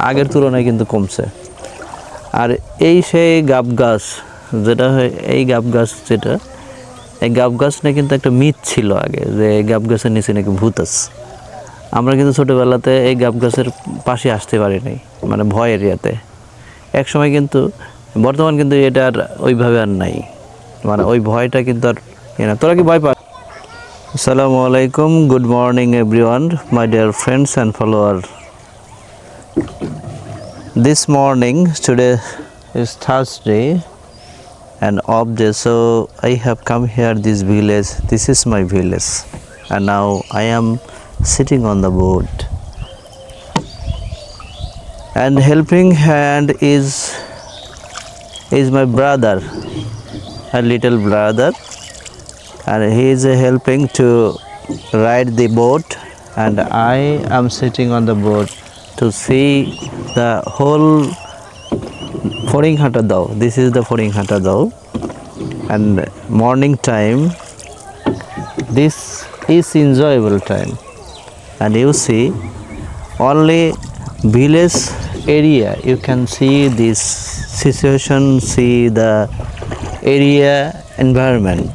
আগের তুলনায় কিন্তু কমছে। আর এই সেই গাব গাছ যেটা হয়, এই গাব গাছ যেটা, এই গাব গাছ না কিন্তু একটা মিথ ছিল আগে, যে এই গাব গাছের নিচে নাকি ভূত আছে। আমরা কিন্তু ছোটোবেলাতে এই গাব গাছের পাশে আসতে পারি নাই, মানে ভয় এরিয়াতে। এক সময় কিন্তু, বর্তমান কিন্তু এটা আর ওইভাবে আর নাই, মানে ওই ভয়টা কিন্তু আর না। তোরা কি ভয় পা? আসসালামু আলাইকুম, good morning everyone, my dear friends and follower. This morning, today is Thursday and off day, so I have come here this village. This is my village, and now I am sitting on the boat. And helping hand is my brother, a little brother, and he is helping to ride the boat, and I am sitting on the boat to see the whole Foringhata Dao. This is the Foringhata Dao, and morning time, this is enjoyable time. And you see only village area, you can see this situation, see the area environment.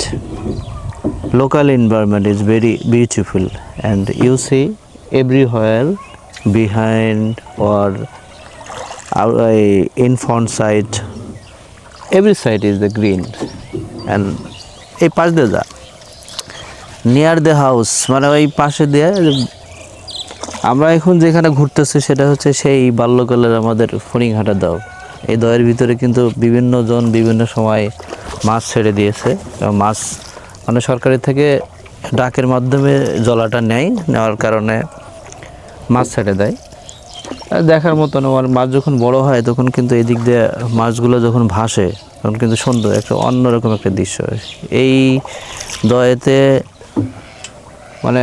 Local environment is very beautiful, and you see everywhere behind or in front side, every side is the green. And এই পাশ দিয়ে যা, near the house, মানে ওই পাশে দিয়ে আমরা এখন যেখানে ঘুরতেছি সেটা হচ্ছে সেই বাল্যকালের আমাদের ফড়িংহাটা দাও। এই দয়ের ভিতরে কিন্তু বিভিন্ন জন বিভিন্ন সময় মাছ ছেড়ে দিয়েছে, এবং মাছ মানে সরকারি থেকে ডাকের মাধ্যমে জলাটা নেওয়ার কারণে মাছ ছেড়ে দেয়। দেখার মতন, আমার মাছ যখন বড় হয় তখন কিন্তু এদিক দিয়ে মাছগুলো যখন ভাসে তখন কিন্তু সুন্দর একটা অন্যরকম একটা দৃশ্য। এই দয়েতে মানে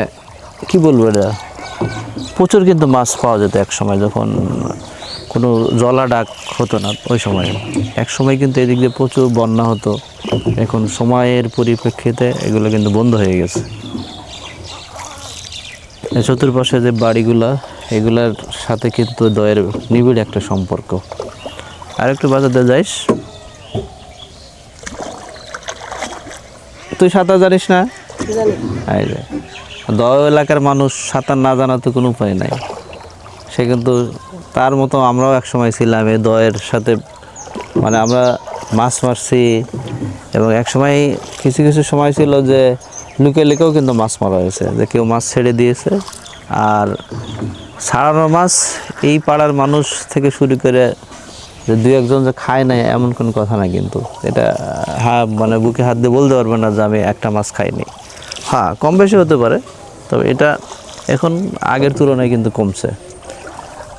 কি বলবো, এটা প্রচুর কিন্তু মাছ পাওয়া যেত এক সময়, যখন কোনো জলা ডাক হতো না ওই সময়। এক সময় কিন্তু এদিক দিয়ে প্রচুর বন্যা হতো, এখন সময়ের পরিপ্রেক্ষিতে এগুলো কিন্তু বন্ধ হয়ে গেছে। চতুর্পাশে যে বাড়িগুলা, এগুলার সাথে কিন্তু দয়ের নিবিড় একটা সম্পর্ক। আর একটু বাজাতে যাইস, তুই সাঁতার জানিস না? দয় এলাকার মানুষ সাঁতার না জানা তো কোনো উপায় নাই। সে কিন্তু তার মতো আমরাও এক সময় ছিলাম এই দয়ের সাথে, মানে আমরা মাছ মারছি, এবং এক সময় কিছু কিছু সময় ছিল যে লুকে লুকেও কিন্তু মাছ মারা হয়েছে, যে কেউ মাছ ছেড়ে দিয়েছে। আর ছাড়ানো মাছ এই পাড়ার মানুষ থেকে শুরু করে যে দু একজন যে খায় না এমন কোনো কথা না, কিন্তু এটা হ্যাঁ মানে বুকে হাত দিয়ে বলতে পারবে না যে আমি একটা মাছ খাইনি। হ্যাঁ, কম বেশি হতে পারে, তবে এটা এখন আগের তুলনায় কিন্তু কমছে।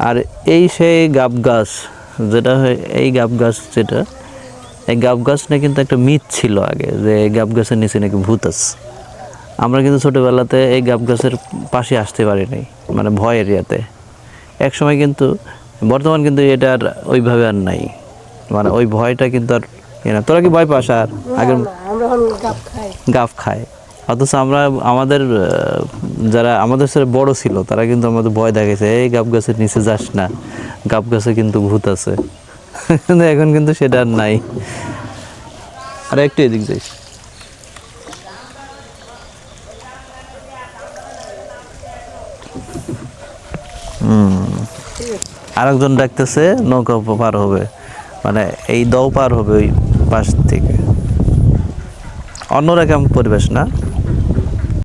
আর এই সেই গাব গাছ যেটা হয়, এই গাব গাছ যেটা, এই গাব গাছ না কিন্তু একটা মিথ ছিল আগে, যে এই গাব গাছের নিচে নাকি ভূত আছে। আমরা কিন্তু ছোটোবেলাতে এই গাব গাছের পাশে আসতে পারি নাই, মানে ভয় এরিয়াতে। এক সময় কিন্তু, বর্তমান কিন্তু এটা আর ওইভাবে আর নাই, মানে ওই ভয়টা কিন্তু আর না। তোরা কি ভয় পাস? আর আগের গাব খায়, অথচ আমরা আমাদের যারা আমাদের সাথে বড় ছিল তারা কিন্তু আমাদের ভয় দেখেছে, এই গাব গাছের নিচে যাস না, গাব গাছে কিন্তু ভূত আছে। কিন্তু এখন কিন্তু সেটা আর নাই। আর একটু এদিক যাইস, আরেকজন ডাকতেছে নৌকা পার হবে, মানে এই দাও পার হবে ওই পাশ থেকে। অন্যরকম পরিবেশ না?